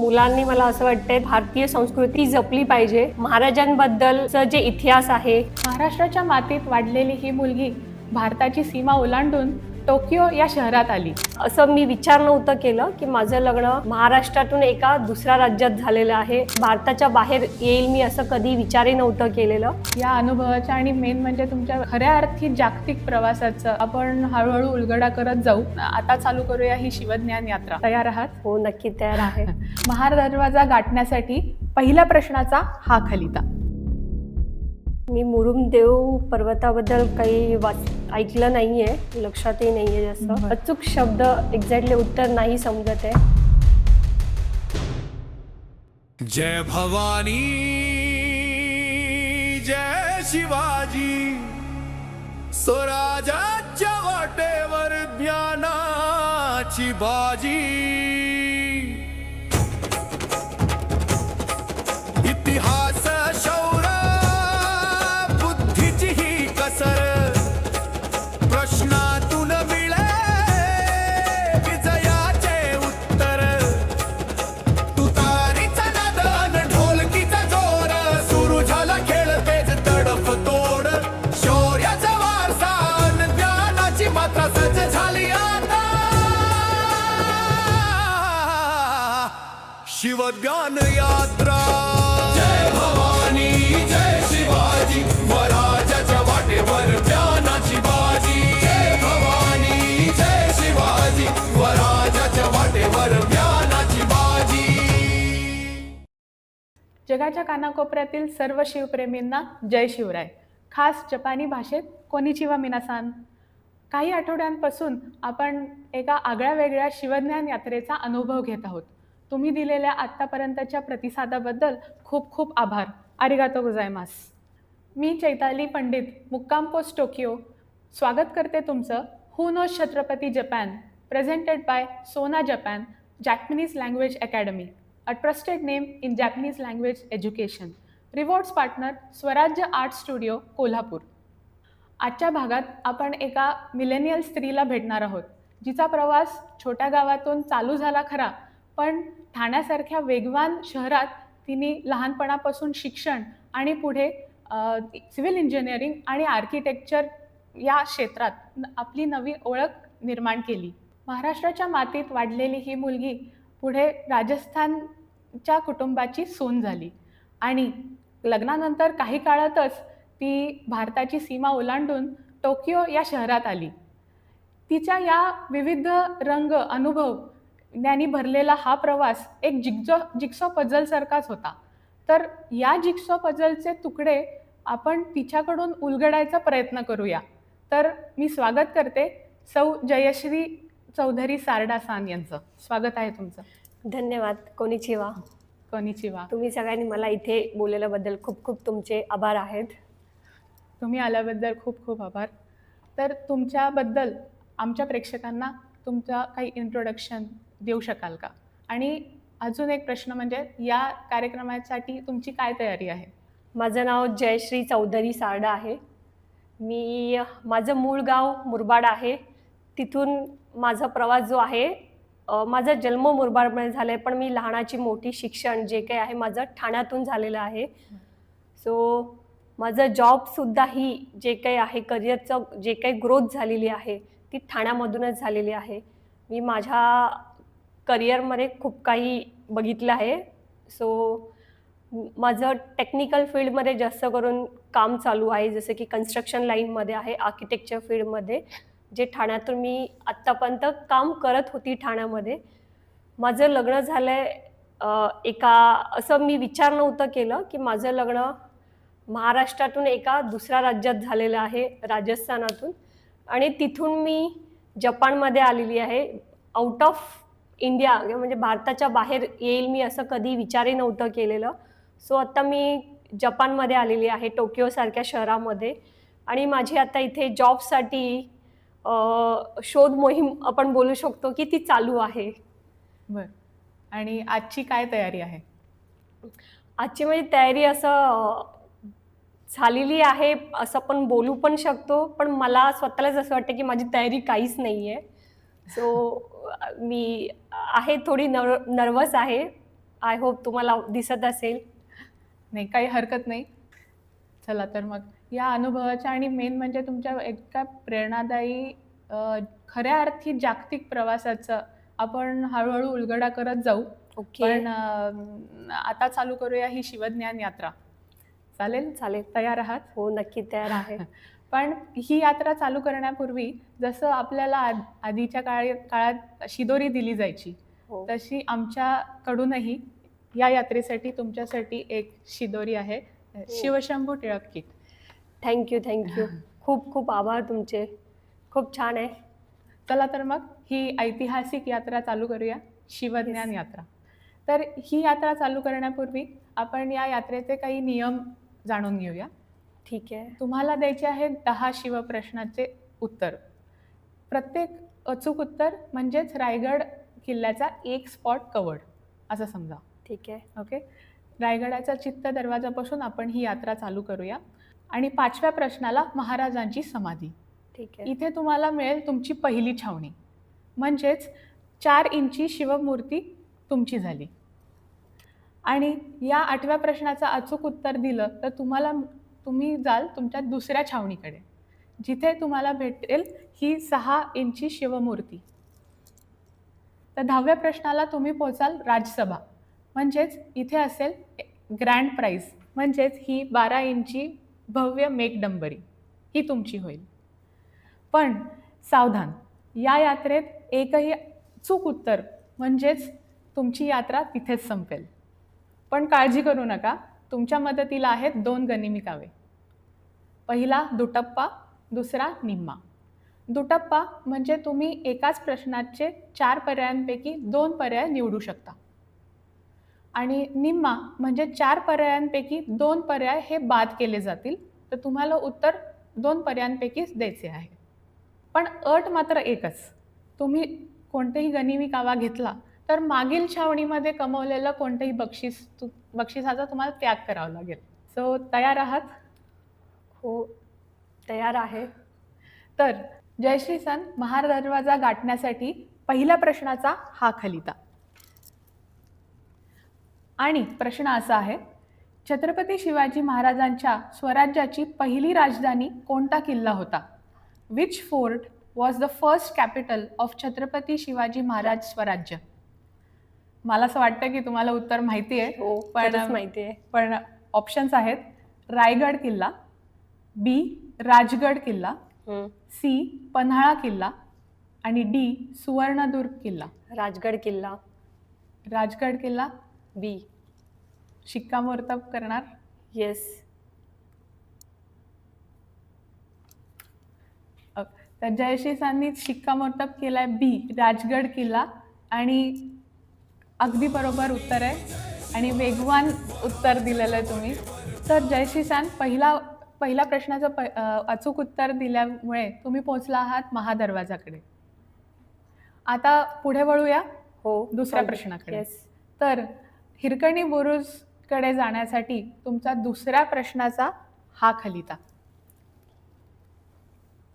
मुलांनी मला असं वाटतंय भारतीय संस्कृती जपली पाहिजे. महाराजांबद्दलचा जे इतिहास आहे, महाराष्ट्राच्या मातीत वाढलेली ही मुलगी भारताची सीमा ओलांडून टोकियो या शहरात आली. असं मी विचार नव्हतं केलं की माझं लग्न महाराष्ट्रातून एका दुसऱ्या राज्यात झालेलं आहे. भारताच्या बाहेर येईल मी असं कधी विचारही नव्हतं केलेलं. या अनुभवाच्या आणि मेन म्हणजे तुमच्या खऱ्या अर्थी जागतिक प्रवासाचं आपण हळूहळू उलगडा करत जाऊ. आता चालू करूया ही शिवज्ञान यात्रा. तयार आहात? हो, नक्की तयार आहे. महार दरवाजा गाठण्यासाठी पहिल्या प्रश्नाचा हा खलिता. मी मुरुमदेव पर्वताबद्दल काही ऐकलं नाहीये, लक्षातही नाहीये जास्त. अचूक शब्द एक्झॅक्टली उत्तर नाही समजत आहे. जय भवानी जय शिवाजी, स्वराज्याच्या वाटेवर ज्ञानाची बाजी. इतिहास शौर्य बुद्धीची ही कसर, प्रश्नातून मिळे विजयाचे उत्तर. तुतारीचा नाद ढोलकीचा जोर, सुरू झाला खेळ तेच तडफ तोड. शौर्याचा वारसा अन ज्ञानाची मात्रा सज्ज झाली आता. शिवज्ञान यात्रा. जय भवानी जय शिवाजी, स्वराज्याच्या वाटेवर ज्ञानाची बाजी. जय भवानी जय शिवाजी, स्वराज्याच्या वाटेवर ज्ञानाची बाजी. जगाच्या कानाकोपऱ्यातील सर्व शिवप्रेमींना जय शिवराय. खास जपानी भाषेत कोनिचिवा मिनासान. काही आठवड्यांपासून आपण एका आगळ्या वेगळ्या शिवज्ञान यात्रेचा अनुभव घेत आहोत. तुम्ही दिलेल्या आत्तापर्यंतच्या प्रतिसादाबद्दल खूप खूप आभार. आरिगातो गोजायमास. मी चैताली पंडित, मुक्काम पोस्ट टोकियो, स्वागत करते तुमचं who knows Chhatrapati Japan, presented by सोना Japan Japanese language academy, a trusted name in Japanese language education. Rewards partner Swarajya art studio Kolhapur. आजच्या भागात आपण एका मिलेनियल स्त्रीला भेटणार आहोत, जिचा प्रवास छोट्या गावातून चालू झाला खरा, पण ठाण्यासारख्या वेगवान शहरात तिने लहानपणापासून शिक्षण आणि पुढे सिव्हिल इंजिनिअरिंग आणि आर्किटेक्चर या क्षेत्रात आपली नवी ओळख निर्माण केली. महाराष्ट्राच्या मातीत वाढलेली ही मुलगी पुढे राजस्थानच्या कुटुंबाची सून झाली आणि लग्नानंतर काही काळातच ती भारताची सीमा ओलांडून टोकियो या शहरात आली. तिच्या या विविध रंग अनुभव ज्ञानी भरलेला हा प्रवास एक जिक्सॉ पझलसारखाच होता. तर या जिक्सॉ पझलचे तुकडे आपण तिच्याकडून उलगडायचा प्रयत्न करूया. तर मी स्वागत करते सौ जयश्री चौधरी सारडासान यांचं. स्वागत आहे तुमचं. धन्यवाद. कोनिचिवा. कोनिचिवा. तुम्ही सगळ्यांनी मला इथे बोलवल्याबद्दल खूप खूप तुमचे आभार आहेत. तुम्ही आल्याबद्दल खूप खूप आभार. तर तुमच्याबद्दल आमच्या प्रेक्षकांना तुमचा काही इंट्रोडक्शन देऊ शकाल का? आणि अजून एक प्रश्न म्हणजे या कार्यक्रमासाठी तुमची काय तयारी आहे? माझं नाव जयश्री चौधरी सारडा आहे. माझं मूळ गाव मुरबाड आहे. तिथून माझा प्रवास जो आहे, माझा जन्म मुरबाडमध्ये झाला आहे, पण मी लहानाची मोठी शिक्षण जे काही आहे माझं ठाण्यातून झालेलं आहे. सो माझं जॉबसुद्धा ही जे काही आहे करिअरचं जे काही ग्रोथ झालेली आहे ती ठाण्यामधूनच झालेली आहे. मी माझ्या करिअरमध्ये खूप काही बघितलं आहे. सो माझं टेक्निकल फील्डमध्ये जास्त करून काम चालू आहे, जसं की कन्स्ट्रक्शन लाईनमध्ये आहे, आर्किटेक्चर फील्डमध्ये, जे ठाण्यातून मी आत्तापर्यंत काम करत होती ठाण्यामध्ये. माझं लग्न झालं आहे असं मी विचार नव्हतं केलं की माझं लग्न महाराष्ट्रातून एका दुसऱ्या राज्यात झालेलं आहे, राजस्थानातून, आणि तिथून मी जपानमध्ये आलेली आहे. आउट ऑफ इंडिया म्हणजे भारताच्या बाहेर येईल मी असं कधी विचारही नव्हतं केलेलं. सो आता मी जपानमध्ये आलेली आहे, टोकियोसारख्या शहरामध्ये, आणि माझी आता इथे जॉबसाठी शोध मोहीम आपण बोलू शकतो की ती चालू आहे. बरं. आणि आजची काय तयारी आहे? आजची माझी तयारी असं झालेली आहे असं पण बोलू पण शकतो, पण मला स्वतःलाच असं वाटतं की माझी तयारी काहीच नाही आहे. सो मी आहे थोडी नर्वस आहे आय होप तुम्हाला दिसत असेल. नाही, काही हरकत नाही. चला तर मग या अनुभवाच्या आणि मेन म्हणजे तुमच्या एका प्रेरणादायी खऱ्या अर्थी जागतिक प्रवासाचं आपण हळूहळू उलगडा करत जाऊ. ओके. पण आता चालू करूया ही शिवज्ञान यात्रा. चालेल? चालेल. तयार आहात? हो, नक्की तयार आहे. पण ही यात्रा चालू करण्यापूर्वी जसं आपल्याला आधीच्या काळात शिदोरी दिली जायची, हो. तशी आमच्याकडूनही या यात्रेसाठी तुमच्यासाठी एक शिदोरी आहे. शिवशंभू टिळक किट. थँक्यू. खूप खूप आभार तुमचे. खूप छान आहे. चला तर मग ही ऐतिहासिक यात्रा चालू करूया, शिवज्ञान यात्रा. तर ही यात्रा चालू करण्यापूर्वी आपण या यात्रेचे काही नियम जाणून घेऊया. ठीक आहे. तुम्हाला द्यायचे आहेत 10 शिवप्रश्नाचे उत्तर. प्रत्येक अचूक उत्तर म्हणजेच रायगड किल्ल्याचा एक स्पॉट कव्हर्ड असं समजा. ठीक आहे. ओके. रायगडाच्या चित्त दरवाजापासून आपण ही यात्रा चालू करूया. आणि 5व्या प्रश्नाला महाराजांची समाधी. ठीक आहे. इथे तुम्हाला मिळेल तुमची पहिली छावणी, म्हणजेच 4 इंची शिवमूर्ती तुमची झाली. आणि या 8व्या प्रश्नाचं अचूक उत्तर दिलं तर तुम्ही जाल तुमच्या दुसऱ्या छावणीकडे, जिथे तुम्हाला भेटेल ही 6 इंची शिवमूर्ती. तर 10व्या प्रश्नाला तुम्ही पोहोचाल राजसभा, म्हणजेच इथे असेल ग्रँड प्राईज, म्हणजेच ही 12 इंची भव्य मेघडंबरी, ही तुमची होईल. पण सावधान, या यात्रेत एकही चूक उत्तर म्हणजेच तुमची यात्रा तिथेच संपेल. पण काळजी करू नका, तुमच्या मदतीला आहेत 2 गनिमी कावे. पहिला दुटप्पा, दुसरा निम्मा. दुटप्पा म्हणजे तुम्ही एकाच प्रश्नाचे 4 पर्यायांपैकी 2 पर्याय निवडू शकता. आणि निम्मा म्हणजे 4 पर्यायांपैकी 2 पर्याय हे बाद केले जातील, तर तुम्हाला उत्तर 2 पर्यायांपैकीच द्यायचे आहे. पण अट मात्र एकच, तुम्ही कोणतेही गनिमी कावा घेतला तर मागील छावणीमध्ये कमवलेलं कोणतेही बक्षिसाचा तुम्हाला त्याग करावा लागेल. सो तयार आहात? हो, तयार आहे. तर जयश्री सन, महार दरवाजा गाठण्यासाठी पहिल्या प्रश्नाचा हा खलिता. आणि प्रश्न असा आहे, छत्रपती शिवाजी महाराजांच्या स्वराज्याची पहिली राजधानी कोणता किल्ला होता? Which fort was the first capital of Chhatrapati Shivaji Maharaj स्वराज्य? मला असं वाटतं की तुम्हाला उत्तर माहिती आहे. हो, खरंच माहिती आहे. पण ऑप्शन्स आहेत रायगड किल्ला, बी राजगड किल्ला, सी पन्हाळा किल्ला आणि डी सुवर्णदुर्ग किल्ला. राजगड किल्ला. राजगड किल्ला बी. शिक्कामोर्तब करणार? येस. तर जयश्रीसांनी शिक्कामोर्तब केलाय बी राजगड किल्ला, आणि अगदी बरोबर उत्तर आहे आणि वेगवान उत्तर दिलेलं आहे तुम्ही. तर जयश्रीसान, पहिल्या प्रश्नाचं अचूक उत्तर दिल्यामुळे तुम्ही पोहोचला आहात महादरवाजाकडे. आता पुढे वळूया हो, दुसऱ्या प्रश्नाकडे. येस. तर हिरकणी बुरुजकडे जाण्यासाठी तुमचा दुसऱ्या प्रश्नाचा हा खलिता.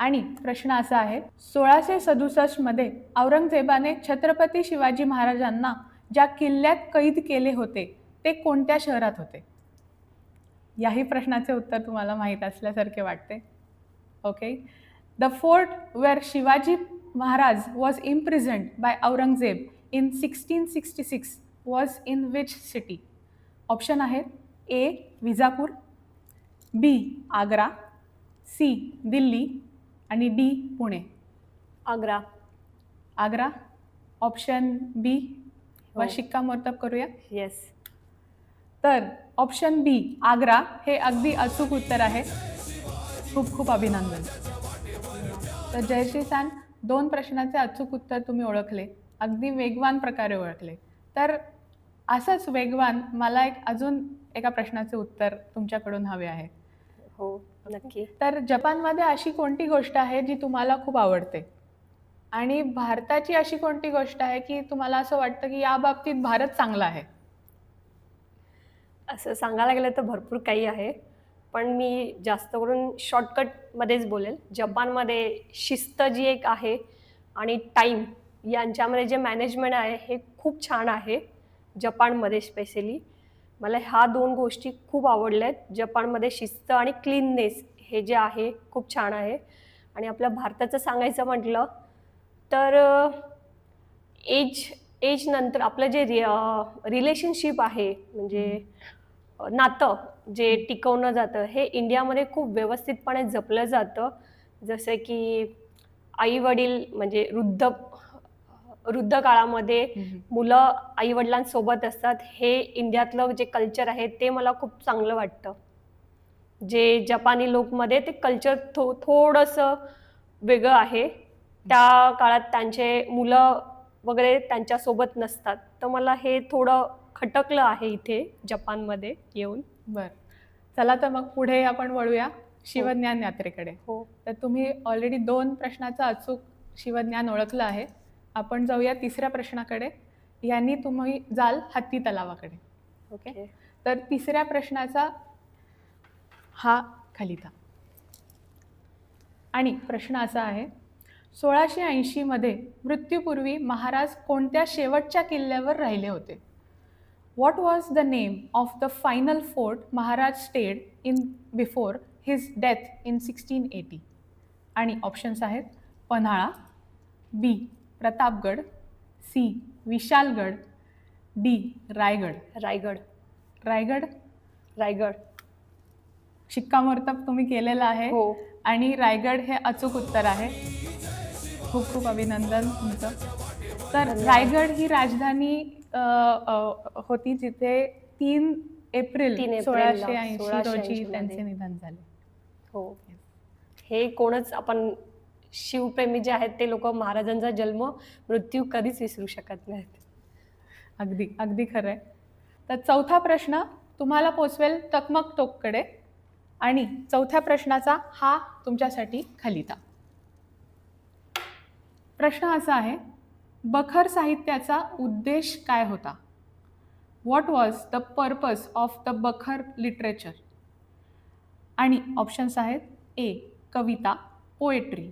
आणि प्रश्न असा आहे, 1667 मध्ये औरंगजेबाने छत्रपती शिवाजी महाराजांना ज्या किल्ल्यात कैद केले होते ते कोणत्या शहरात होते? याही प्रश्नाचे उत्तर तुम्हाला माहीत असल्यासारखे वाटते. Okay. The fort where Shivaji Maharaj was imprisoned by Aurangzeb in 1666 was in which city? Option आहेत A Bijapur, B Agra, C Delhi आणि D Pune. Agra. Agra option B व हो. शिक्कामोर्तब करूया. येस. तर ऑप्शन बी आग्रा हे अगदी अचूक उत्तर आहे. खूप खूप अभिनंदन. तर जयश्री सान, 2 प्रश्नाचे अचूक उत्तर तुम्ही ओळखले, अगदी वेगवान प्रकारे ओळखले. तर असंच वेगवान मला अजून एका प्रश्नाचे उत्तर तुमच्याकडून हवे आहे. हो, नक्की. तर जपानमध्ये अशी कोणती गोष्ट आहे जी तुम्हाला खूप आवडते? आणि भारताची अशी कोणती गोष्ट आहे की तुम्हाला असं वाटतं की या बाबतीत भारत चांगला आहे? असं सांगायला गेलं तर भरपूर काही आहे, पण मी जास्त करून शॉर्टकटमध्येच बोलेल. जपानमध्ये शिस्त जी एक आहे आणि टाईम यांच्यामध्ये जे मॅनेजमेंट आहे हे खूप छान आहे. जपानमध्ये स्पेशली मला ह्या 2 गोष्टी खूप आवडल्या आहेत. जपानमध्ये शिस्त आणि क्लीननेस हे जे आहे खूप छान आहे. आणि आपल्या भारताचं सांगायचं म्हटलं तर एज एज नंतर आपलं जे रिलेशनशिप आहे म्हणजे नातं जे टिकवलं जातं हे इंडियामध्ये खूप व्यवस्थितपणे जपलं जातं. जसं की आई वडील म्हणजे वृद्ध काळामध्ये मुलं आई वडिलांसोबत असतात. हे इंडियातलं जे कल्चर आहे ते मला खूप चांगलं वाटतं. जे जपानी लोकमध्ये ते कल्चर थोडंसं वेगळं आहे. त्या काळात त्यांचे मुलं वगैरे त्यांच्यासोबत नसतात. तर मला हे थोडं खटकलं आहे इथे जपानमध्ये येऊन. बरं. चला तर मग पुढे आपण वळूया शिवज्ञान यात्रेकडे. हो. तर तुम्ही ऑलरेडी 2 प्रश्नाचं अचूक शिवज्ञान ओळखलं आहे. आपण जाऊया तिसऱ्या प्रश्नाकडे. यांनी तुम्ही जाल हत्ती तलावाकडे. ओके. तर तिसऱ्या प्रश्नाचा हा खलिता. आणि प्रश्न असा आहे, 1680 मध्ये मृत्यूपूर्वी महाराज कोणत्या शेवटच्या किल्ल्यावर राहिले होते? What was the name of the final fort Maharaj stayed in before his death in 1680? आणि ऑप्शन्स आहेत पन्हाळा, बी प्रतापगड, सी विशालगड, डी रायगड. रायगड. रायगड रायगड. शिक्कामोर्तब तुम्ही केलेलं आहे हो. आणि रायगड हे अचूक उत्तर आहे. खूप खूप अभिनंदन तुमचं. तर रायगड ही राजधानी होती जिथे 3 एप्रिल 3 एप्रिलला 1680 रोजी 1680 त्यांचे निधन झाले. हो. हे कोणच आपण शिवप्रेमी जे आहेत ते लोक महाराजांचा जन्म मृत्यू कधीच विसरू शकत नाहीत. अगदी अगदी खरं आहे. तर चौथा प्रश्न तुम्हाला पोचवेल टकमक टोककडे आणि चौथ्या प्रश्नाचा हा तुमच्यासाठी खलिता. प्रश्न असा आहे, बखर साहित्याचा उद्देश काय होता? What was the purpose of the बखर लिटरेचर? आणि ऑप्शन्स आहेत ए कविता पोएट्री,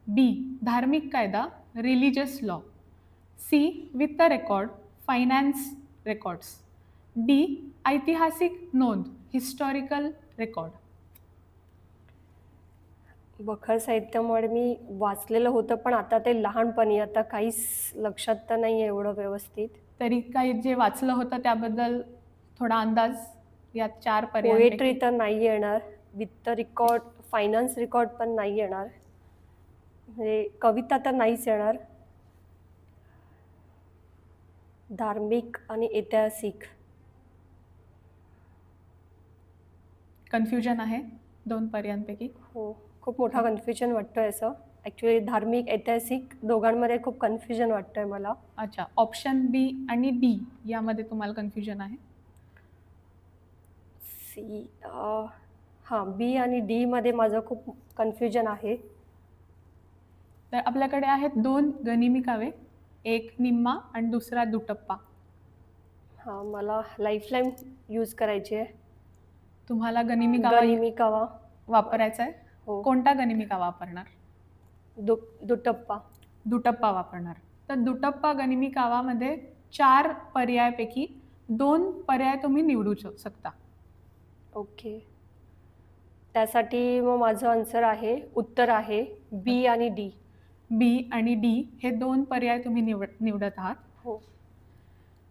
बी धार्मिक कायदा रिलिजियस लॉ, सी वित्त रेकॉर्ड फायनान्स रेकॉर्ड्स, डी ऐतिहासिक नोंद हिस्टॉरिकल रेकॉर्ड. बखर साहित्यामुळे मी वाचलेलं होतं पण आता ते लहानपणी आता काहीच लक्षात तर नाही आहे एवढं व्यवस्थित. तरी काही जे वाचलं होतं त्याबद्दल थोडा अंदाज यात 4 पर्याय. पोएट्री तर नाही येणार, वित्त रेकॉर्ड फायनान्स रेकॉर्ड पण नाही येणार, म्हणजे कविता तर नाहीच येणार. धार्मिक आणि ऐतिहासिक. कन्फ्युजन आहे 2 पर्यायांपैकी. हो, खूप मोठा कन्फ्युजन वाटतोय असं. ॲक्च्युली धार्मिक ऐतिहासिक दोघांमध्ये खूप कन्फ्युजन वाटतंय मला. अच्छा, ऑप्शन बी आणि डी यामध्ये तुम्हाला कन्फ्युजन आहे? सी हां, बी आणि डी मध्ये माझं खूप कन्फ्युजन आहे. तर आपल्याकडे आहेत 2 गनिमी काव्ये, एक निम्मा आणि दुसरा दुटप्पा. हां, मला लाईफलाईन यूज करायची आहे. तुम्हाला गनिमी कावा गनिमी कावा. वापरायचा आहे? हो. कोणता गनिमी कावा वापरणार? दुटप्पा. दुटप्पा वापरणार. तर दुटप्पा गनिमी कावामध्ये 4 पर्यायापैकी 2 पर्याय तुम्ही निवडू शकता. ओके. त्यासाठी मग माझं आन्सर आहे, उत्तर आहे बी आणि डी. बी आणि डी हे 2 पर्याय तुम्ही निवडत आहात. हो.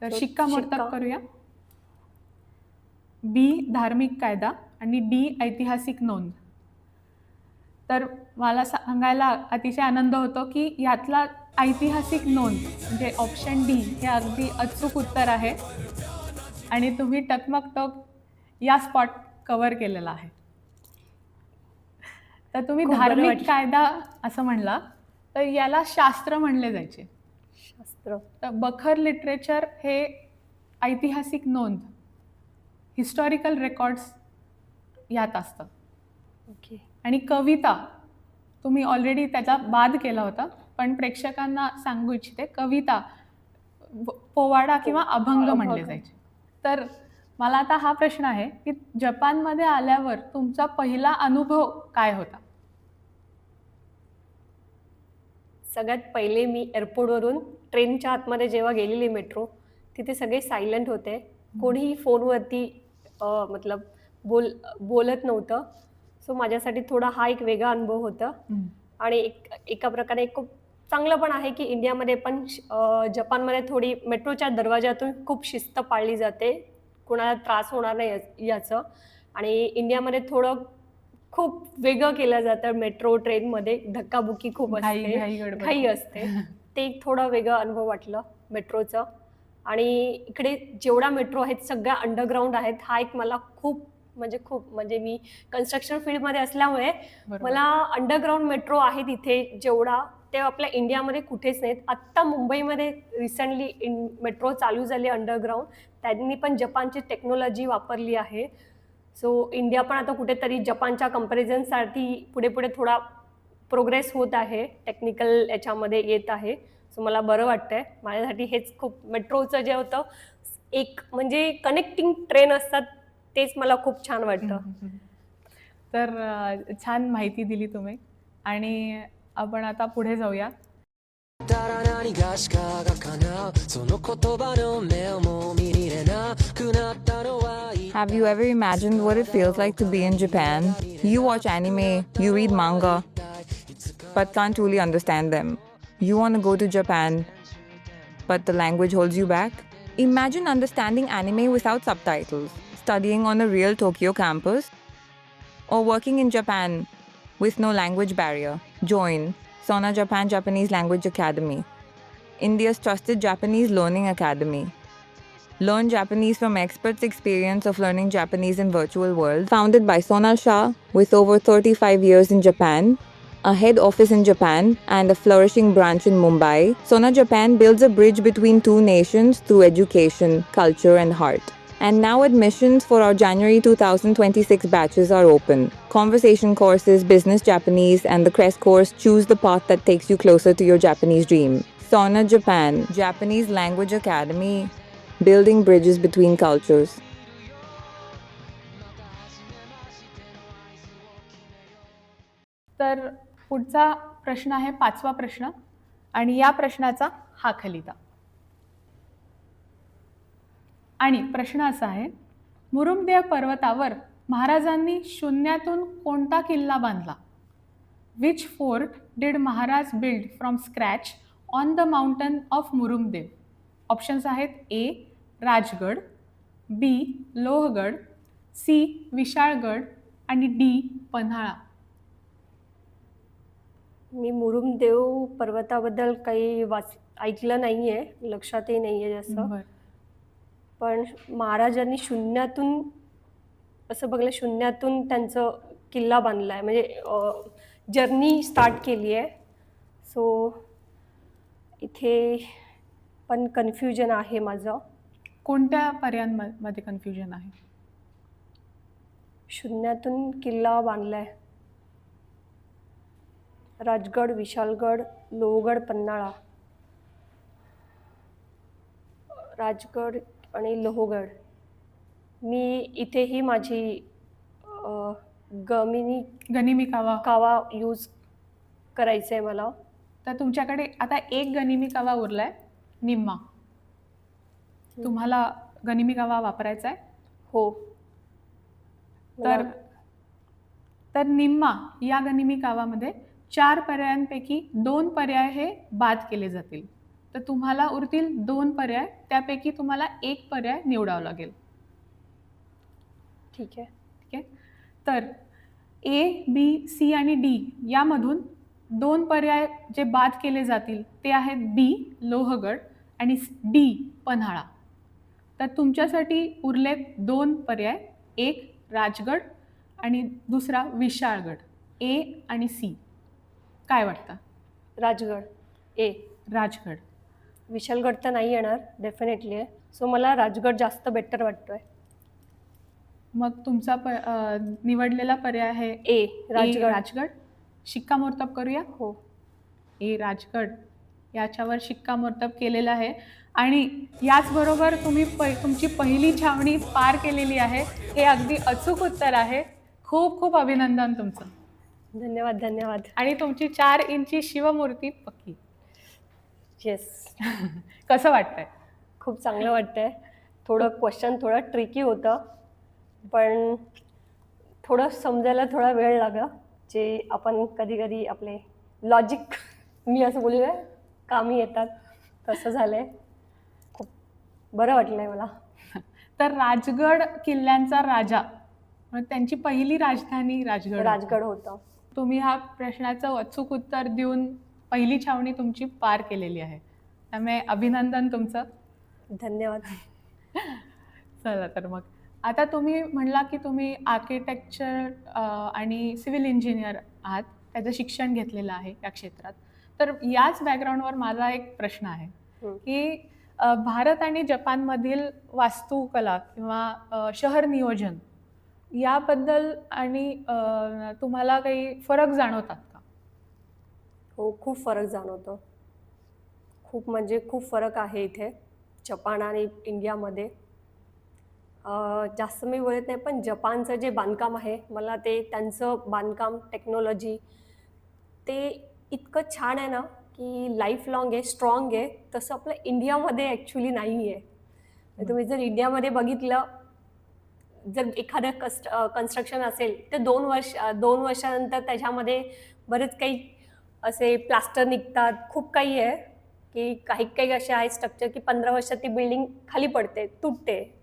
तर तो शिक्कामोर्तब शिक्का. करूया. बी धार्मिक कायदा आणि डी ऐतिहासिक नोंद. तर मला सांगायला अतिशय आनंद होतो की यातला ऐतिहासिक नोंद म्हणजे ऑप्शन डी हे अगदी अचूक उत्तर आहे आणि तुम्ही टकमक टोक या स्पॉट कव्हर केलेला आहे. तर तुम्ही खूप बरं धार्मिक वाटलं. कायदा असं म्हणला तर याला शास्त्र म्हणले जायचे. शास्त्र. तर बखर लिटरेचर हे ऐतिहासिक नोंद हिस्टॉरिकल रेकॉर्ड्स यात असतं. ओके. आणि कविता तुम्ही ऑलरेडी त्याचा बाद केला होता पण प्रेक्षकांना सांगू इच्छिते कविता पोवाडा किंवा अभंग म्हणले जायचे. तर मला आता हा प्रश्न आहे की जपानमध्ये आल्यावर तुमचा पहिला अनुभव काय होता? सगळ्यात पहिले मी एअरपोर्टवरून ट्रेनच्या आतमध्ये जेव्हा गेलेली मेट्रो तिथे सगळे सायलेंट होते, कोणीही फोनवरती मतलब बोलत नव्हतं. सो माझ्यासाठी थोडा हा एक वेगळा अनुभव होता. आणि एका प्रकारे खूप चांगलं पण आहे की इंडियामध्ये पण जपानमध्ये थोडी मेट्रोच्या दरवाजातून खूप शिस्त पाळली जाते, कोणाला त्रास होणार नाही याचं. आणि इंडियामध्ये थोडं खूप वेगळं केलं जातं, मेट्रो ट्रेनमध्ये धक्काबुक्की खूप असते, गडबड. घाई असते. ते एक थोडं वेगळं अनुभव वाटलं मेट्रोचं. आणि इकडे जेवढा मेट्रो आहेत सगळ्या अंडरग्राऊंड आहेत. हा एक मला खूप म्हणजे मी कन्स्ट्रक्शन फील्डमध्ये असल्यामुळे मला अंडरग्राऊंड मेट्रो आहे तिथे जेवढा ते आपल्या इंडियामध्ये कुठेच नाहीत. आत्ता मुंबईमध्ये रिसेंटली मेट्रो चालू झाली अंडरग्राऊंड, त्यांनी पण जपानची टेक्नॉलॉजी वापरली आहे. सो इंडिया पण आता कुठेतरी जपानच्या कंपॅरिझनसाठी पुढे पुढे थोडा प्रोग्रेस होत आहे, टेक्निकल याच्यामध्ये येत आहे. सो मला बरं वाटतंय. माझ्यासाठी हेच खूप मेट्रोचं जे होतं एक म्हणजे कनेक्टिंग ट्रेन असतात तेच मला खूप छान वाटतं. तर छान माहिती दिली तुम्ही आणि आपण आता पुढे जाऊया. たら何がしかが叶うその言葉の目をもう見にれなくなったのはい Have you ever imagined what it feels like to be in Japan? You watch anime, you read manga, but can't truly understand them. You want to go to Japan, but the language holds you back? Imagine understanding anime without subtitles, studying on a real Tokyo campus, or working in Japan with no language barrier. Join Sona Japan Japanese Language Academy, India's trusted Japanese learning academy. Learn Japanese from experts' experience of learning Japanese in virtual worlds. Founded by Sonal Shah, with over 35 years in Japan, a head office in Japan, and a flourishing branch in Mumbai, Sona Japan builds a bridge between two nations through education, culture, and heart. And now admissions for our January 2026 batches are open. Conversation courses, business Japanese, and the CREST course choose the path that takes you closer to your Japanese dream. Sona Japan, Japanese Language Academy, building bridges between cultures. तर पुढचा प्रश्न आहे 5वा प्रश्न आणि या प्रश्नाचा हा खलिता. आणि प्रश्न असा आहे, मुरुमदेव पर्वतावर महाराजांनी शून्यातून कोणता किल्ला बांधला? Which fort did Maharaj build from scratch on the mountain of Murumdev? Options आहेत A Rajgad, B Lohgad, C Vishalgad आणि डी पन्हाळा. मी मुरुमदेव पर्वताबद्दल काही ऐकलं नाही आहे, लक्षातही नाही आहे जास्त. बरं. पण महाराजांनी शून्यातून असं बघलं, शून्यातून त्यांचं किल्ला बांधला आहे म्हणजे जर्नी स्टार्ट केली आहे. सो इथे पण कन्फ्युजन आहे माझं. कोणत्या पर्यायांमध्ये कन्फ्युजन आहे? शून्यातून किल्ला बांधला आहे, राजगड, विशालगड, लोहगड, पन्हाळा. राजगड आणि लोहगड. मी इथेही माझी गनिमी कावा यूज करायचं आहे मला. तर तुमच्याकडे आता एक गनिमी कावा उरलाय, निम्मा. तुम्हाला गनिमी कावा वापरायचा आहे? हो. तर निम्मा या गनिमी कावामध्ये 4 पर्यायांपैकी 2 पर्याय हे बाद केले जातील. तर तुम्हाला उरतील 2 पर्याय, त्यापैकी तुम्हाला 1 पर्याय निवडावा लागेल. ठीक आहे. ठीक आहे. तर ए, बी, सी आणि डी यामधून 2 पर्याय जे बाद केले जातील ते आहेत बी लोहगड आणि डी पन्हाळा. तर तुमच्यासाठी उरलेत 2 पर्याय, एक राजगड आणि दुसरा विशाळगड. ए आणि सी. काय वाटतं? राजगड. ए. राजगड. विशालगड तर नाही येणार डेफिनेटली आहे. सो मला राजगड जास्त बेटर वाटतोय. मग तुमचा निवडलेला पर्याय आहे ए राजगड. राजगड. शिक्कामोर्तब करूया. हो. ए राजगड याच्यावर शिक्कामोर्तब केलेलं आहे आणि याचबरोबर तुम्ही तुमची पहिली छावणी पार केलेली आहे. हे अगदी अचूक उत्तर आहे. खूप खूप अभिनंदन तुमचं. धन्यवाद. धन्यवाद. आणि तुमची 4 इंची शिवमूर्ती पक्की. येस. कसं वाटतंय? खूप चांगलं वाटतंय. थोडं क्वेश्चन थोडं ट्रिकी होतं, पण थोडं समजायला थोडा वेळ लागला. जे आपण कधी-कधी आपले लॉजिक मी असं बोलूया कामी येतात, तसं झालंय. खूप बरं वाटलंय मला. तर राजगड किल्ल्यांचा राजा, मग त्यांची पहिली राजधानी राजगड होती. राजगड होतं. तुम्ही हा प्रश्नाचं अचूक उत्तर देऊन पहिली छावणी तुमची पार केलेली आहे, त्यामुळे अभिनंदन तुमचं. धन्यवाद. चला तर मग आता तुम्ही म्हणला की तुम्ही आर्किटेक्चर आणि सिव्हिल इंजिनियर आहात, त्याचं शिक्षण घेतलेलं आहे या क्षेत्रात. तर याच बॅकग्राऊंडवर माझा एक प्रश्न आहे की भारत आणि जपानमधील वास्तुकला किंवा शहर नियोजन याबद्दल आणि तुम्हाला काही फरक जाणवतात का? हो, खूप फरक जाणवतो. खूप म्हणजे खूप फरक आहे इथे जपान आणि इंडियामध्ये. जास्त मी बोलत नाही, पण जपानचं जे बांधकाम आहे, मला ते त्यांचं बांधकाम टेक्नॉलॉजी ते इतकं छान आहे ना, की लाईफ लाँग आहे, स्ट्रॉंग आहे. तसं आपलं इंडियामध्ये ॲक्च्युली नाही आहे. तुम्ही जर इंडियामध्ये बघितलं, जर एखादं कन्स्ट्रक्शन असेल तर 2 वर्षानंतर त्याच्यामध्ये बरेच काही असे प्लास्टर निघतात. खूप काही आहे, की काही असे आहेत स्ट्रक्चर, की 15 वर्षात ती बिल्डिंग खाली पडते, तुटते.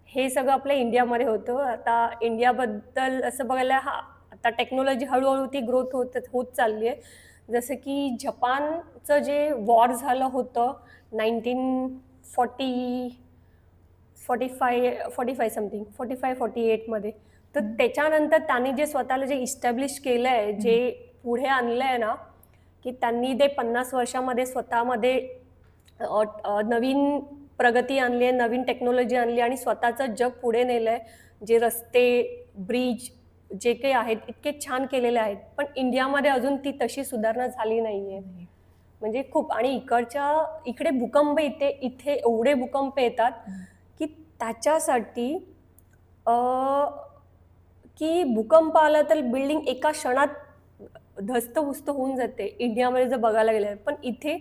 हे सगळं आपल्या इंडियामध्ये होतं. आता इंडियाबद्दल असं बघायला आता टेक्नॉलॉजी हळूहळू ती ग्रोथ होत चालली आहे. जसं की जपानचं जे वॉर झालं होतं 45-48 मध्ये, तर त्याच्यानंतर त्यांनी जे स्वतःला जे इस्टॅब्लिश केलं आहे, जे पुढे आणलं आहे ना, की त्यांनी ते 50 वर्षामध्ये स्वतःमध्ये नवीन प्रगती आणली आहे, नवीन टेक्नॉलॉजी आणली आणि स्वतःचं जग पुढे नेलं आहे. जे रस्ते, ब्रिज जे काही आहेत इतके छान केलेले आहेत. पण इंडियामध्ये अजून ती तशी सुधारणा झाली नाही आहे. म्हणजे खूप, आणि इकडे भूकंप इथे एवढे भूकंप येतात की त्याच्यासाठी की भूकंप आला तर बिल्डिंग एका क्षणात धस्तपुस्त होऊन जाते इंडियामध्ये जर बघायला गेलं. पण इथे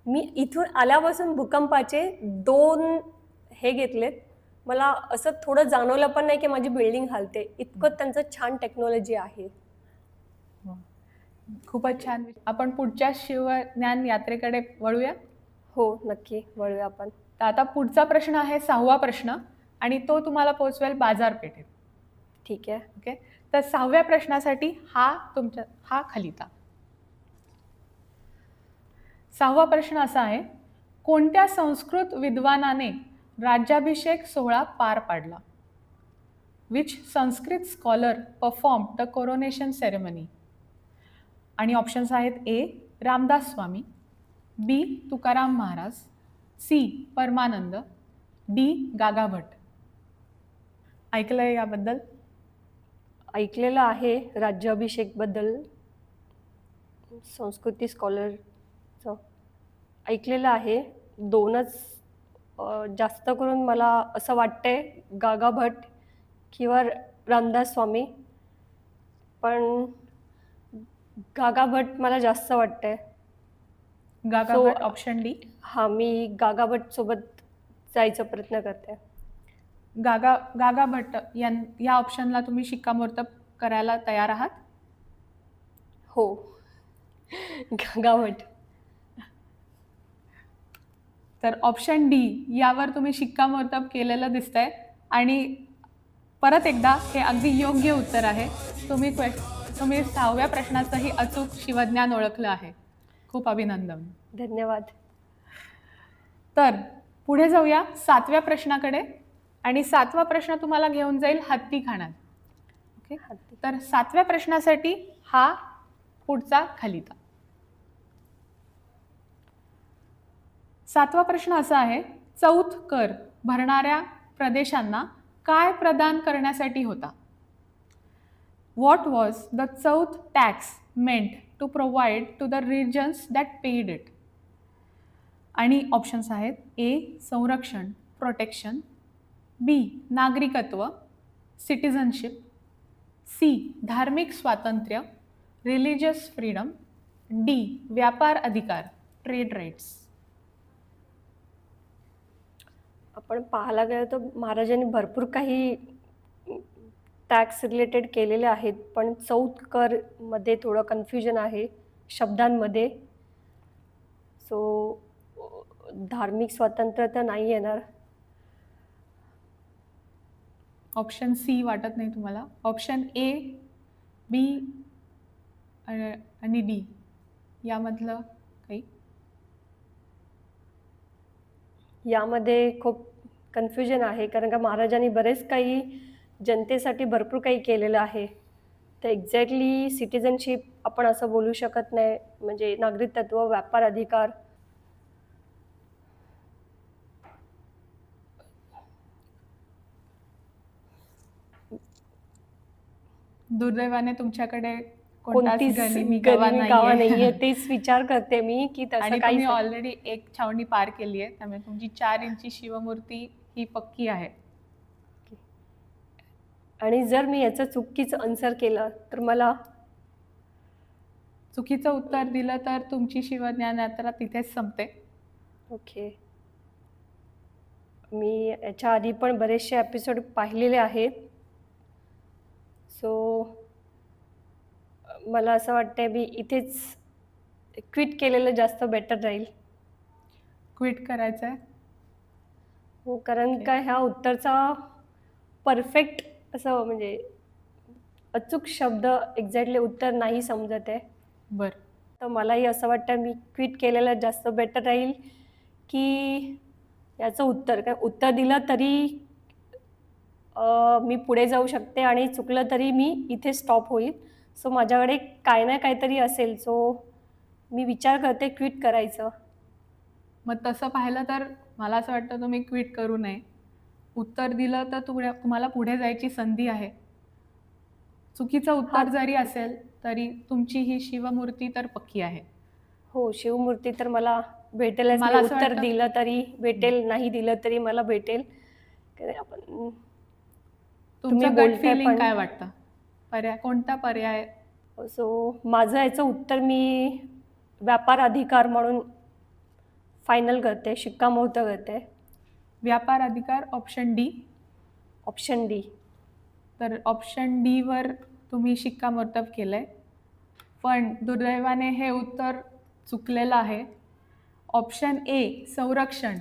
मी इथून आल्यापासून भूकंपाचे 2 हे घेतलेत. मला असं थोडं जाणवलं पण नाही की माझी बिल्डिंग हालते. इतकं त्यांचं छान टेक्नॉलॉजी आहे. खूपच छान. आपण पुढच्या शिवज्ञान यात्रेकडे वळूया. हो, नक्की वळूया आपण. तर आता पुढचा प्रश्न आहे 6वा प्रश्न, आणि तो तुम्हाला पोहोचवेल बाजारपेठेत. ठीक आहे. ओके, तर 6व्या प्रश्नासाठी हा खलिता. 6वा प्रश्न असा आहे, कोणत्या संस्कृत विद्वानाने राज्याभिषेक सोहळा पार पाडला? Which Sanskrit scholar perform the coronation ceremony? आणि ऑप्शन्स आहेत ए. रामदास स्वामी, बी. तुकाराम महाराज, सी. परमानंद, डी. गागा भट. ऐकलंय याबद्दल? ऐकलेलं आहे राज्याभिषेकबद्दल, संस्कृती स्कॉलरचं ऐकलेलं आहे. 2च जास्त करून मला असं वाटतंय, गागा भट किंवा रामदास स्वामी. पण गागा भट मला जास्त वाटतंय. गागा भट ऑप्शन डी. हां, मी गागा भट सोबत जायचा प्रयत्न करते. गागा भट या ऑप्शनला तुम्ही शिक्कामोर्तब करायला तयार आहात? हो, गागा भट. तर ऑप्शन डी यावर तुम्ही शिक्कामोर्तब केलेलं दिसतंय, आणि परत एकदा हे अगदी योग्य उत्तर आहे. तुम्ही 6व्या प्रश्नाचंही अचूक शिवज्ञान ओळखलं आहे. खूप अभिनंदन. धन्यवाद. तर पुढे जाऊया 7व्या प्रश्नाकडे, आणि 7वा प्रश्न तुम्हाला घेऊन जाईल हत्तीखान्यात. ओके, तर 7व्या प्रश्नासाठी हा पुढचा खलिता. 7वा प्रश्न असा आहे, चौथ कर भरणाऱ्या प्रदेशांना काय प्रदान करण्यासाठी होता? What was the chauth tax meant to provide to the regions that paid it? आणि ऑप्शन्स आहेत ए. संरक्षण प्रोटेक्शन, बी. नागरिकत्व सिटिझनशिप, सी. धार्मिक स्वातंत्र्य रिलिजियस फ्रीडम, डी. व्यापार अधिकार ट्रेड राईट्स. आपण पाहायला गेलं तर महाराजांनी भरपूर काही टॅक्स रिलेटेड केलेले आहेत, पण चौथ करमध्ये थोडं कन्फ्युजन आहे शब्दांमध्ये. सो धार्मिक स्वातंत्र्य तर नाही येणार. ऑप्शन सी वाटत नाही तुम्हाला? ऑप्शन ए, बी आणि डी यामधलं काही? यामध्ये खूप कन्फ्युजन आहे, कारण का महाराजांनी बरेच काही जनतेसाठी भरपूर काही केलेलं आहे. तर एक्झॅक्टली सिटिझनशिप आपण असं बोलू शकत नाही, म्हणजे नागरिकत्व, व्यापार अधिकार. दुर्दैवाने तुमच्याकडे कोणताच कोणतीच गनिमी गावा गनिमी गावा नाहीये. नाहीये, तेच विचार करते मी की तसं आणि काही. तुम्ही ऑलरेडी एक छावणी पार केली आहे, त्यामुळे तुमची 4 इंची शिवमूर्ती ही पक्की आहे. आणि जर मी याचं चुकीचं आन्सर केलं तर मला चुकीचं उत्तर दिलं तर तुमची शिवज्ञान यात्रा तिथेच संपते. ओके. मी याच्या आधी पण बरेचसे एपिसोड पाहिलेले आहेत. सो मला असं वाटतंय मी इथेच क्विट केलेलं जास्त बेटर राहील. क्विट करायचं आहे? हो, कारण का ह्या उत्तरचा परफेक्ट असं म्हणजे अचूक शब्द एक्झॅक्टली उत्तर नाही समजत आहे. बरं. तर मलाही असं वाटतं मी क्विट केलेलं जास्त बेटर राहील, की याचं उत्तर काय उत्तर दिलं तरी मी पुढे जाऊ शकते आणि चुकलं तरी मी इथे स्टॉप होईल. सो माझ्याकडे काय ना काहीतरी असेल, सो मी विचार करते क्विट करायचं. मग तसं पाहिलं तर मला असं वाटतं तुम्ही क्विट करू नये. उत्तर दिलं तर तुम्हाला पुढे जायची संधी आहे. चुकीचं उत्तर जरी असेल तरी तुमची ही शिवमूर्ती तर पक्की आहे. हो, शिवमूर्ती तर मला भेटेलच. मला मी असं उत्तर वाटतं- दिलं तरी भेटेल, नाही दिलं तरी मला भेटेल. कारण आपण तुमचं गट बोलताय फिलिंग पण- काय वाटतं? कोणता पर्याय? सो माझं याचं उत्तर मी व्यापार अधिकार म्हणून फायनल करते, शिक्कामोर्तब करते. व्यापार अधिकार, ऑप्शन डी. Option D. तर ऑप्शन डी वर तुम्ही शिक्कामोर्तब केलंय, पण दुर्दैवाने हे उत्तर चुकलेलं आहे. ऑप्शन ए, संरक्षण.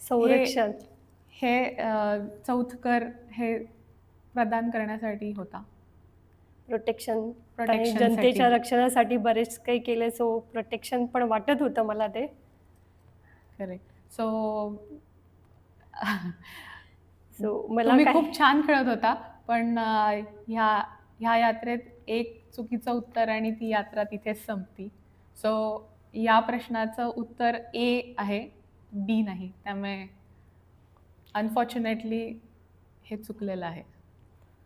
संरक्षण. हे चौथ कर हे प्रदान करण्यासाठी होता. प्रोटेक्शन. Protection जनतेच्या साठी. रक्षणासाठी बरेच काही केले, सो प्रोटेक्शन पण वाटत होतं मला ते. करेक्ट. सो सो मला तुम्ही काय खूप छान खेळत होता, पण ह्या यात्रेत एक चुकीचं उत्तर आणि ती यात्रा तिथेच संपती. सो या प्रश्नाचं उत्तर ए आहे, डी नाही. त्यामुळे अनफॉर्च्युनेटली हे चुकलेलं आहे.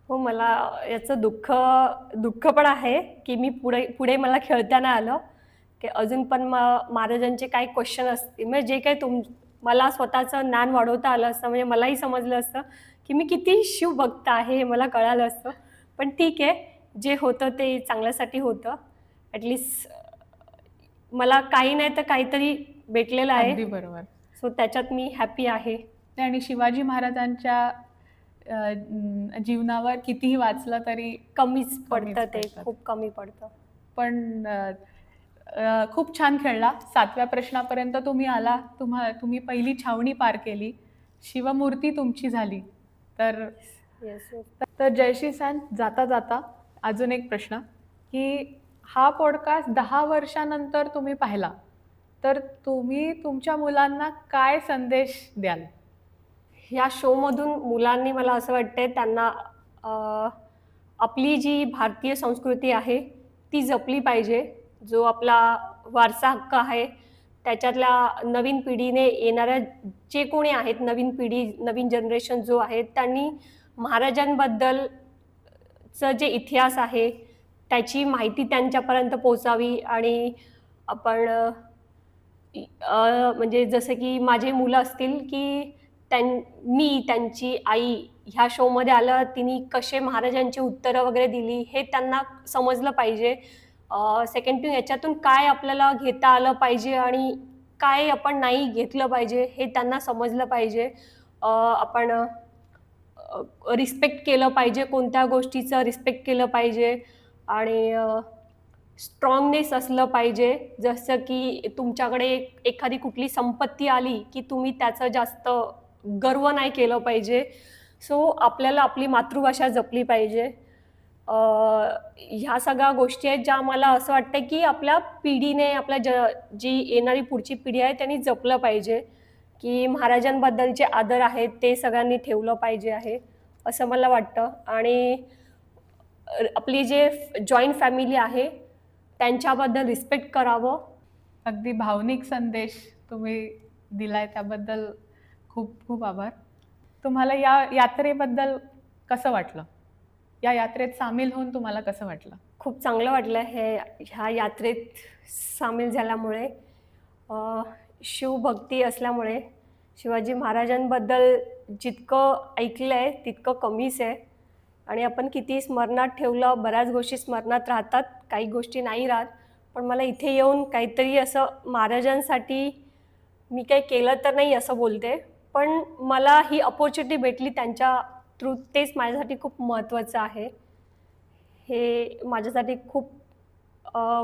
हो, मला याचं दुःख पण आहे की मी पुढे मला खेळता नाही आलं, की अजून पण महाराजांचे काही क्वेश्चन असतील, म्हणजे जे काही मला स्वतःचं ज्ञान वाढवता आलं असतं, म्हणजे मलाही समजलं असतं की मी किती शिवभक्त आहे हे मला कळालं असतं. पण ठीक आहे, जे होतं ते चांगल्यासाठी होतं. ॲटलिस्ट मला काही नाही तर काहीतरी भेटलेलं अगदी आहे. बरोबर. सो त्याच्यात मी हॅपी आहे. आणि शिवाजी महाराजांच्या जीवनावर कितीही वाचलं तरी कमीच पडतं, ते पडतं. खूप कमी पडतं. पण खूप छान खेळला. 7व्या प्रश्नापर्यंत तुम्ही आला. तुम्ही पहिली छावणी पार केली, शिवमूर्ती तुमची झाली. तर येस. तर जयश्री सान, जाता जाता अजून एक प्रश्न, की हा पॉडकास्ट 10 वर्षानंतर तुम्ही पाहिला, तर तुम्ही तुमच्या मुलांना काय संदेश द्याल? ह्या शोमधून मुलांनी, मला असं वाटतंय, त्यांना आपली जी भारतीय संस्कृती आहे ती जपली पाहिजे. जो आपला वारसा हक्क आहे, त्याच्यातल्या नवीन पिढीने येणाऱ्या जे कोणी आहेत, नवीन पिढी, नवीन जनरेशन जो आहे, त्यांनी महाराजांबद्दलचं जे इतिहास आहे त्याची माहिती त्यांच्यापर्यंत पोचावी. आणि आपण म्हणजे जसं की माझे मुलं असतील, की त्यांची आई ह्या शोमध्ये आलं, तिने कसे महाराजांची उत्तरं वगैरे दिली हे त्यांना समजलं पाहिजे. सेकंड थिंग, याच्यातून काय आपल्याला घेता आलं पाहिजे आणि काय आपण नाही घेतलं पाहिजे हे त्यांना समजलं पाहिजे. आपण रिस्पेक्ट केलं पाहिजे, कोणत्या गोष्टीचं रिस्पेक्ट केलं पाहिजे आणि स्ट्रॉंगनेस असलं पाहिजे. जसं की तुमच्याकडे एखादी कुठली संपत्ती आली की तुम्ही त्याचं जास्त गर्व नाही केलं पाहिजे. सो आपल्याला आपली मातृभाषा जपली पाहिजे. ह्या सगळ्या गोष्टी आहेत ज्या मला असं वाटतं की आपल्या पिढीने, आपल्या जी येणारी पुढची पिढी आहे त्यांनी जपलं पाहिजे, की महाराजांबद्दलचे आदर आहेत ते सगळ्यांनी ठेवलं पाहिजे आहे, असं मला वाटतं. आणि आपली जे जॉईंट फॅमिली आहे त्यांच्याबद्दल रिस्पेक्ट करावं. अगदी भावनिक संदेश तुम्ही दिलाय, त्याबद्दल खूप खूप आभार. तुम्हाला या यात्रेबद्दल कसं वाटलं? या यात्रेत सामील होऊन तुम्हाला कसं वाटलं? खूप चांगलं वाटलं ह्या यात्रेत सामील झाल्यामुळे. शिवभक्ती असल्यामुळे शिवाजी महाराजांबद्दल जितकं ऐकलं आहे तितकं कमीच आहे. आणि आपण किती स्मरणात ठेवलं, बऱ्याच गोष्टी स्मरणात राहतात, काही गोष्टी नाही राहत. पण मला इथे येऊन काहीतरी असं महाराजांसाठी मी काही केलं तर नाही असं बोलते, पण मला ही अपॉर्च्युनिटी भेटली त्यांच्या थ्रू, तेच माझ्यासाठी खूप महत्त्वाचं आहे. हे माझ्यासाठी खूप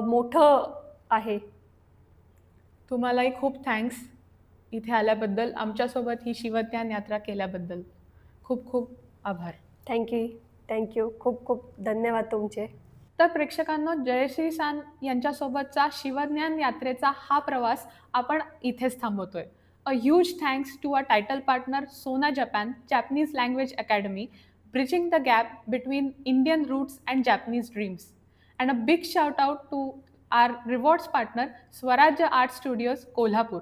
मोठं आहे. तुम्हालाही खूप थँक्स इथे आल्याबद्दल, आमच्यासोबत ही शिवज्ञान यात्रा केल्याबद्दल. खूप खूप आभार. थँक्यू. खूप खूप धन्यवाद तुमचे. तर प्रेक्षकांनो, जयश्री सान यांच्यासोबतचा शिवज्ञान यात्रेचा हा प्रवास आपण इथेच थांबवतोय. A huge thanks to a title partner Sona Japan Japanese Language Academy, bridging the gap between Indian roots and Japanese dreams. And a big shout out to our rewards partner स्वराज्य आर्ट स्टुडिओज कोल्हापूर.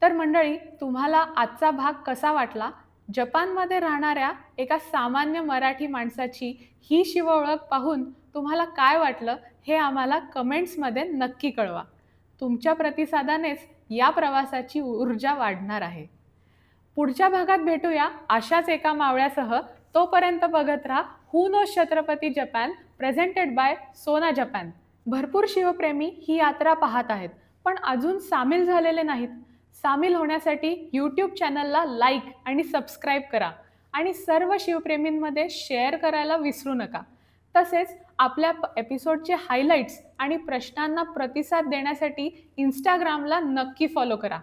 तर मंडळी, तुम्हाला आजचा भाग कसा वाटला? जपानमध्ये राहणाऱ्या एका सामान्य मराठी माणसाची ही शिव ओळख पाहून तुम्हाला काय वाटलं हे आम्हाला कमेंट्समध्ये नक्की कळवा. तुमच्या प्रतिसादानेच या प्रवासाची ऊर्जा वाढणार आहे. पुढच्या भागात भेटूया अशाच एका मावळ्यासह. तोपर्यंत बघत राहा who knows Chhatrapati Japan, presented by सोना जपान. भरपूर शिवप्रेमी ही यात्रा पाहत आहेत पण अजून सामील झालेले नाहीत. सामील होण्यासाठी यूट्यूब चॅनलला लाईक आणि सबस्क्राईब करा आणि सर्व शिवप्रेमींमध्ये शेअर करायला विसरू नका. तसेच आपल्या एपिसोडचे हायलाईट्स आणि प्रश्नांना प्रतिसाद देण्यासाठी इंस्टाग्रामला नक्की फॉलो करा.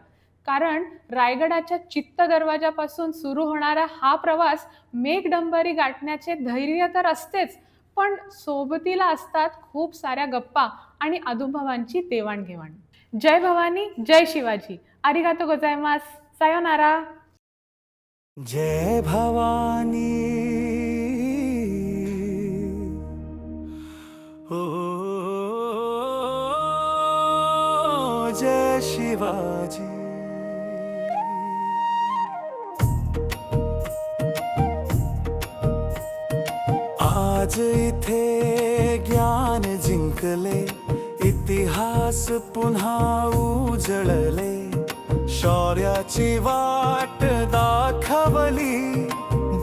कारण रायगडाच्या चित्त दरवाजापासून सुरू होणारा हा प्रवास मेघडंबरी गाठण्याचे धैर्य तर असतेच, पण सोबतीला असतात खूप साऱ्या गप्पा आणि अनुभवांची देवाणघेवाण. जय भवानी, जय शिवाजी. आरिगातो गोजायमास. सायोनारा. जय भवानी, ओ जय शिवाजी. आज इथे ज्ञान जिंकले, इतिहास पुन्हा उजळले, शौर्याची वाट दाखवली,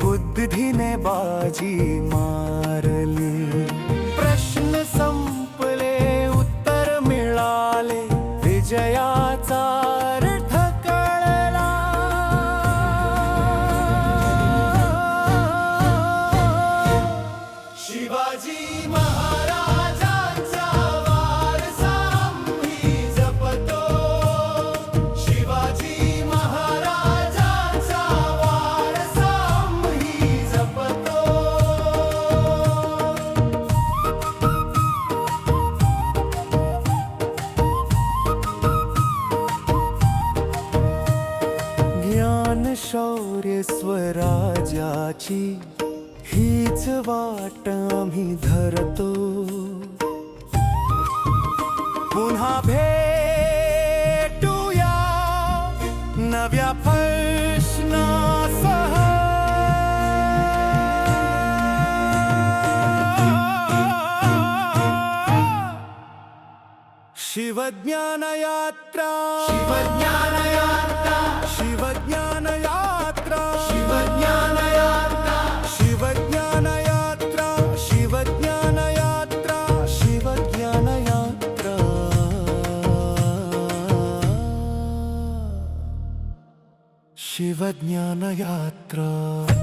बुद्धीने बाजी मारली. प्रश्न संपले, उत्तर मिळाले, विजयाचा अर्थ कळला. शिवाजी महाराजांचा वारसा आम्ही जपतो. शिवाजी महाराजांचा वारसा आम्ही जपतो. ज्ञान शौर्य स्वराज्याची हीच वाट आम्ही धरतो. पुन्हा भेटूया नव्या प्रश्नासह. शिवज्ञान यात्रा, शिवज्ञान यात्रा, शिवज्ञान यात्रा, शिवज्ञान यात्रा, शिवज्ञान यात्रा, शिवज्ञान यात्रा, शिवज्ञान यात्रा. शिवज्ञान यात्रा